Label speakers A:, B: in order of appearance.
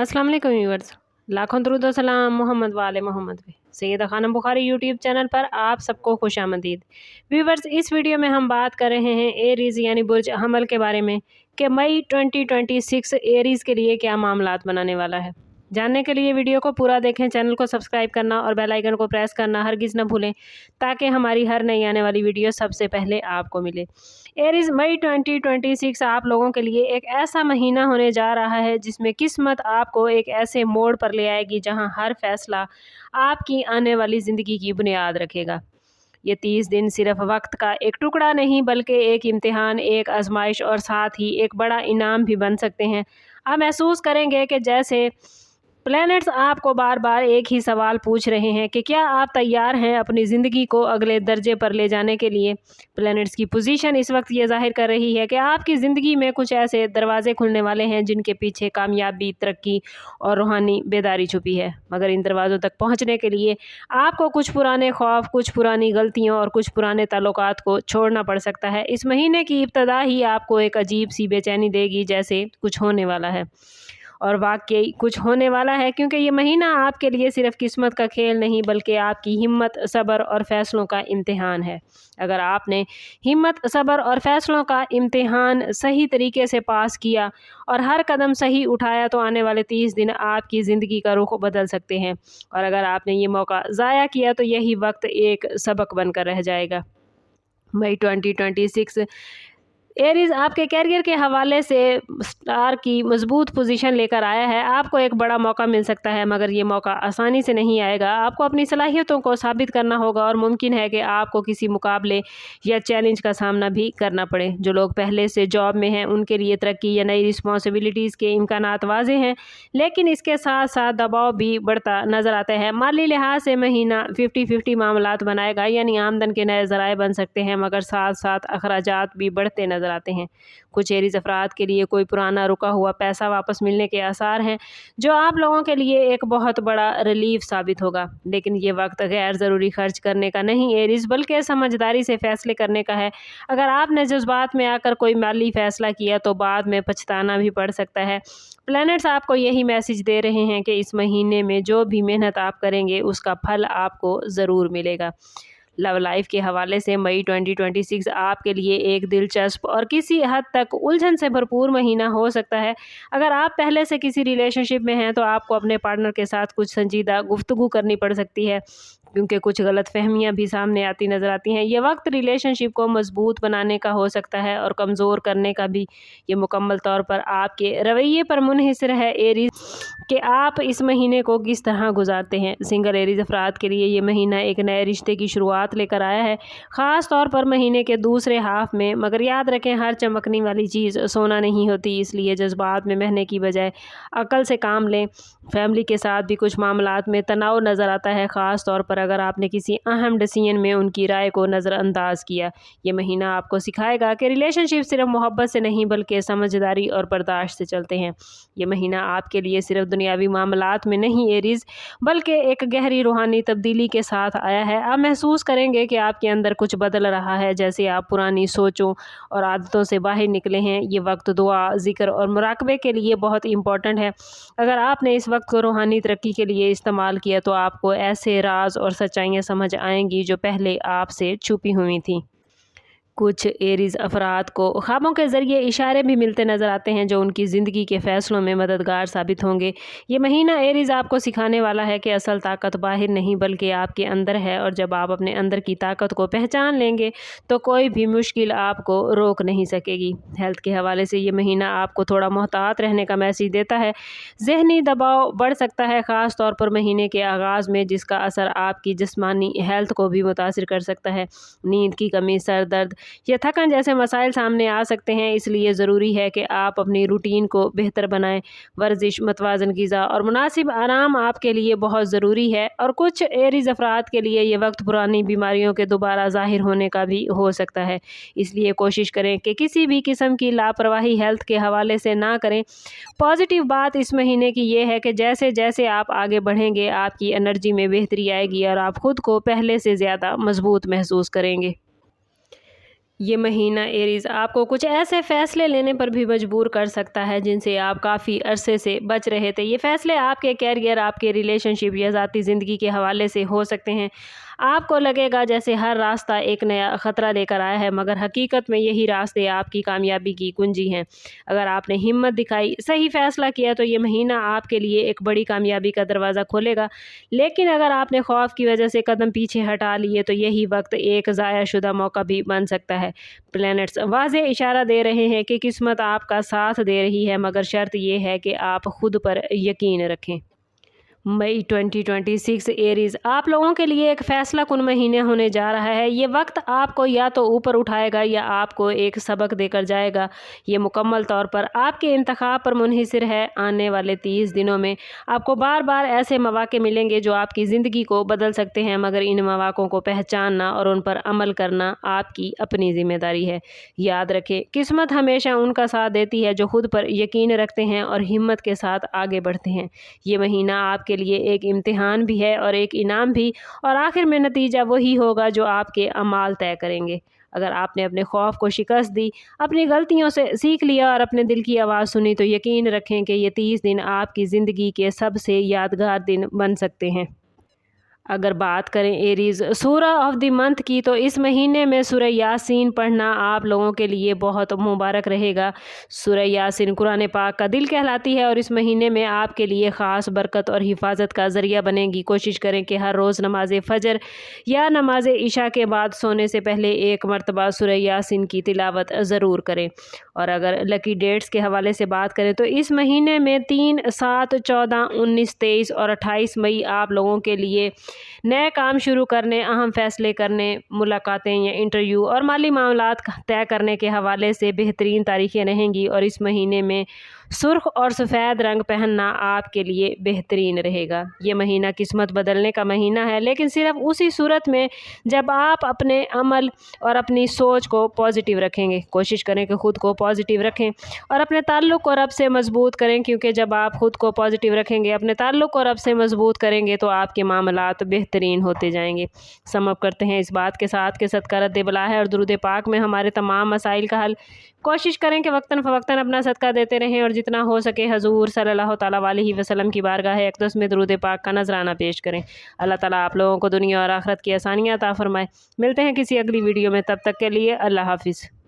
A: अस्सलाम वालेकुम व्यूअर्स, लाखों दरूद और सलाम मोहम्मद वाले मोहम्मद पे। सैयदा खानम बुखारी यूट्यूब चैनल पर आप सबको खुशामदीद। व्यूअर्स, इस वीडियो में हम बात कर रहे हैं एरीज़ यानी बुर्ज हमल के बारे में कि मई 2026 एरीज़ के लिए क्या मामलात बनाने वाला है। जानने के लिए वीडियो को पूरा देखें, चैनल को सब्सक्राइब करना और बेल आइकन को प्रेस करना हरगिज़ न भूलें ताकि हमारी हर नई आने वाली वीडियो सबसे पहले आपको मिले। एरीज़, मई 2026 आप लोगों के लिए एक ऐसा महीना होने जा रहा है जिसमें किस्मत आपको एक ऐसे मोड़ पर ले आएगी जहां हर फैसला आपकी आने वाली ज़िंदगी की बुनियाद रखेगा। ये 30 दिन सिर्फ वक्त का एक टुकड़ा नहीं बल्कि एक इम्तिहान, एक आजमाइश और साथ ही एक बड़ा इनाम भी बन सकते हैं। आप महसूस करेंगे कि जैसे प्लैनेट्स आपको बार बार एक ही सवाल पूछ रहे हैं कि क्या आप तैयार हैं अपनी ज़िंदगी को अगले दर्जे पर ले जाने के लिए। प्लैनेट्स की पोजीशन इस वक्त ये जाहिर कर रही है कि आपकी ज़िंदगी में कुछ ऐसे दरवाजे खुलने वाले हैं जिनके पीछे कामयाबी, तरक्की और रूहानी बेदारी छुपी है। मगर इन दरवाज़ों तक पहुँचने के लिए आपको कुछ पुराने खौफ, कुछ पुरानी गलतियों और कुछ पुराने ताल्लुकात को छोड़ना पड़ सकता है। इस महीने की इब्तदा ही आपको एक अजीब सी बेचैनी देगी, जैसे कुछ होने वाला है। और वाकई कुछ होने वाला है, क्योंकि ये महीना आपके लिए सिर्फ किस्मत का खेल नहीं बल्कि आपकी हिम्मत, सब्र और फैसलों का इम्तिहान है। अगर आपने हिम्मत, सब्र और फैसलों का इम्तिहान सही तरीके से पास किया और हर कदम सही उठाया तो आने वाले 30 दिन आपकी ज़िंदगी का रुख बदल सकते हैं। और अगर आपने ये मौका ज़ाया किया तो यही वक्त एक सबक बनकर रह जाएगा। मई 2026 एरीज़ आपके कैरियर के हवाले से स्टार की मजबूत पोजीशन लेकर आया है। आपको एक बड़ा मौका मिल सकता है, मगर ये मौका आसानी से नहीं आएगा। आपको अपनी सलाहियतों को साबित करना होगा और मुमकिन है कि आपको किसी मुकाबले या चैलेंज का सामना भी करना पड़े। जो लोग पहले से जॉब में हैं उनके लिए तरक्की या नई रिस्पॉन्सिबिलिटीज़ के इम्कानात वाज़े हैं, लेकिन इसके साथ साथ दबाव भी बढ़ता नज़र आता है। माली लिहाज से महीना 50-50 मामलात बनाएगा, यानी आमदन के नए ज़राए बन सकते हैं मगर साथ साथ अखराजात भी बढ़ते नज़र आते हैं। कुछ एरीज़ अफराद के लिए कोई पुराना रुका हुआ पैसा वापस मिलने के आसार हैं, जो आप लोगों के लिए एक बहुत बड़ा रिलीफ साबित होगा। लेकिन ये वक्त गैर ज़रूरी खर्च करने का नहीं एरीज़, बल्कि समझदारी से फैसले करने का है। अगर आपने जज्बात में आकर कोई माली फैसला किया तो बाद में पछताना भी पड़ सकता है। प्लैनेट्स आपको यही मैसेज दे रहे हैं कि इस महीने में जो भी मेहनत आप करेंगे उसका फल आपको ज़रूर मिलेगा। लव लाइफ के हवाले से मई 2026 आपके लिए एक दिलचस्प और किसी हद तक उलझन से भरपूर महीना हो सकता है। अगर आप पहले से किसी रिलेशनशिप में हैं तो आपको अपने पार्टनर के साथ कुछ संजीदा गुफ्तगू करनी पड़ सकती है, क्योंकि कुछ गलतफहमियां भी सामने आती नज़र आती हैं। ये वक्त रिलेशनशिप को मजबूत बनाने का हो सकता है और कमज़ोर करने का भी। ये मुकम्मल तौर पर आपके रवैये पर मुनहिसर है एरीज़ कि आप इस महीने को किस तरह गुजारते हैं। सिंगल एरीज़ अफराद के लिए ये महीना एक नए रिश्ते की शुरुआत लेकर आया है, ख़ास तौर पर महीने के दूसरे हाफ में। मगर याद रखें, हर चमकने वाली चीज़ सोना नहीं होती, इसलिए जज्बात में बहने की बजाय अकल से काम लें। फैमिली के साथ भी कुछ मामलात में तनाव नज़र आता है, ख़ास तौर पर अगर आपने किसी अहम डिसीजन में उनकी राय को नज़रअंदाज किया। ये महीना आपको सिखाएगा कि रिलेशनशिप सिर्फ मोहब्बत से नहीं बल्कि समझदारी और बर्दाश्त से चलते हैं। ये महीना आपके लिए सिर्फ दुनियावी मामलात में नहीं एरीज़, बल्कि एक गहरी रूहानी तब्दीली के साथ आया है। आप महसूस करेंगे कि आपके अंदर कुछ बदल रहा है, जैसे आप पुरानी सोचों और आदतों से बाहर निकले हैं। ये वक्त दुआ, ज़िक्र और मुराकबे के लिए बहुत इम्पोर्टेंट है। अगर आपने इस वक्त को रूहानी तरक्की के लिए इस्तेमाल किया तो आपको ऐसे राज और सच्चाइयाँ समझ आएंगी जो पहले आपसे छुपी हुई थीं। कुछ एरीज़ अफराद को ख्वाबों के ज़रिए इशारे भी मिलते नज़र आते हैं जो उनकी ज़िंदगी के फ़ैसलों में मददगार साबित होंगे। ये महीना एरीज़ आपको सिखाने वाला है कि असल ताकत बाहर नहीं बल्कि आपके अंदर है, और जब आप अपने अंदर की ताकत को पहचान लेंगे तो कोई भी मुश्किल आपको रोक नहीं सकेगी। हेल्थ के हवाले से ये महीना आपको थोड़ा मोहतात रहने का मैसेज देता है। ज़हनी दबाव बढ़ सकता है, ख़ास तौर पर महीने के आगाज़ में, जिसका असर आपकी जिस्मानी हेल्थ को भी मुतासिर कर सकता है। नींद की कमी, सर दर्द या थकन जैसे मसाइल सामने आ सकते हैं, इसलिए ज़रूरी है कि आप अपनी रूटीन को बेहतर बनाएं। वर्जिश, मतवाज़न ग़िज़ा और मुनासिब आराम आपके लिए बहुत ज़रूरी है। और कुछ एरीज़ अफराद के लिए ये वक्त पुरानी बीमारियों के दोबारा ज़ाहिर होने का भी हो सकता है, इसलिए कोशिश करें कि किसी भी किस्म की लापरवाही हेल्थ के हवाले से ना करें। पॉजिटिव बात इस महीने की ये है कि जैसे जैसे आप आगे बढ़ेंगे आपकी एनर्जी में बेहतरी आएगी और आप खुद को पहले से ज़्यादा मजबूत महसूस करेंगे। یہ مہینہ ایریز آپ کو کچھ ایسے فیصلے لینے پر بھی مجبور کر سکتا ہے جن سے آپ کافی عرصے سے بچ رہے تھے۔ یہ فیصلے آپ کے کیریئر، آپ کے ریلیشن شپ یا ذاتی زندگی کے حوالے سے ہو سکتے ہیں۔ آپ کو لگے گا جیسے ہر راستہ ایک نیا خطرہ لے کر آیا ہے، مگر حقیقت میں یہی راستے آپ کی کامیابی کی کنجی ہیں۔ اگر آپ نے ہمت دکھائی، صحیح فیصلہ کیا تو یہ مہینہ آپ کے لیے ایک بڑی کامیابی کا دروازہ کھولے گا، لیکن اگر آپ نے خوف کی وجہ سے قدم پیچھے ہٹا لیے تو یہی وقت ایک ضائع شدہ موقع بھی بن سکتا ہے۔ پلینٹس واضح اشارہ دے رہے ہیں کہ قسمت آپ کا ساتھ دے رہی ہے، مگر شرط یہ ہے کہ آپ خود پر یقین رکھیں۔ مئی 2026 ایریز آپ لوگوں کے لیے ایک فیصلہ کن مہینے ہونے جا رہا ہے۔ یہ وقت آپ کو یا تو اوپر اٹھائے گا یا آپ کو ایک سبق دے کر جائے گا۔ یہ مکمل طور پر آپ کے انتخاب پر منحصر ہے۔ آنے والے 30 دنوں میں آپ کو بار بار ایسے مواقع ملیں گے جو آپ کی زندگی کو بدل سکتے ہیں، مگر ان مواقعوں کو پہچاننا اور ان پر عمل کرنا آپ کی اپنی ذمہ داری ہے۔ یاد رکھیں، قسمت ہمیشہ ان کا ساتھ دیتی ہے جو خود پر یقین رکھتے ہیں اور ہمت کے ساتھ آگے بڑھتے ہیں۔ یہ مہینہ آپ کے لیے ایک امتحان بھی ہے اور ایک انعام بھی، اور آخر میں نتیجہ وہی ہوگا جو آپ کے اعمال طے کریں گے۔ اگر آپ نے اپنے خوف کو شکست دی، اپنی غلطیوں سے سیکھ لیا اور اپنے دل کی آواز سنی تو یقین رکھیں کہ یہ 30 دن آپ کی زندگی کے سب سے یادگار دن بن سکتے ہیں۔ اگر بات کریں ایریز سورہ آف دی منتھ کی، تو اس مہینے میں سورہ یاسین پڑھنا آپ لوگوں کے لیے بہت مبارک رہے گا۔ سورہ یاسین قرآن پاک کا دل کہلاتی ہے اور اس مہینے میں آپ کے لیے خاص برکت اور حفاظت کا ذریعہ بنے گی۔ کوشش کریں کہ ہر روز نماز فجر یا نماز عشاء کے بعد سونے سے پہلے ایک مرتبہ سورہ یاسین کی تلاوت ضرور کریں۔ اور اگر لکی ڈیٹس کے حوالے سے بات کریں تو اس مہینے میں 3، 7، 14، 19، 23 اور 28 مئی آپ لوگوں کے لیے نئے کام شروع کرنے، اہم فیصلے کرنے، ملاقاتیں یا انٹرویو اور مالی معاملات طے کرنے کے حوالے سے بہترین تاریخیں رہیں گی، اور اس مہینے میں سرخ اور سفید رنگ پہننا آپ کے لیے بہترین رہے گا۔ یہ مہینہ قسمت بدلنے کا مہینہ ہے، لیکن صرف اسی صورت میں جب آپ اپنے عمل اور اپنی سوچ کو پازیٹیو رکھیں گے۔ کوشش کریں کہ خود کو پازیٹیو رکھیں اور اپنے تعلق کو رب سے مضبوط کریں، کیونکہ جب آپ خود کو پازیٹیو رکھیں گے، اپنے تعلق کو رب سے مضبوط کریں گے تو آپ کے معاملات بہترین ہوتے جائیں گے۔ سم اپ کرتے ہیں اس بات کے ساتھ کہ صدقہ رد بلا ہے اور درود پاک میں ہمارے تمام مسائل کا حل۔ کوشش کریں کہ وقتاً فوقتاً اپنا صدقہ دیتے رہیں اور جتنا ہو سکے حضور صلی اللہ تعالیٰ علیہ وسلم کی بارگاہ اقدس میں درود پاک کا نذرانہ پیش کریں۔ اللہ تعالیٰ آپ لوگوں کو دنیا اور آخرت کی آسانیاں عطا فرمائے۔ ملتے ہیں کسی اگلی ویڈیو میں، تب تک کے لیے اللہ حافظ۔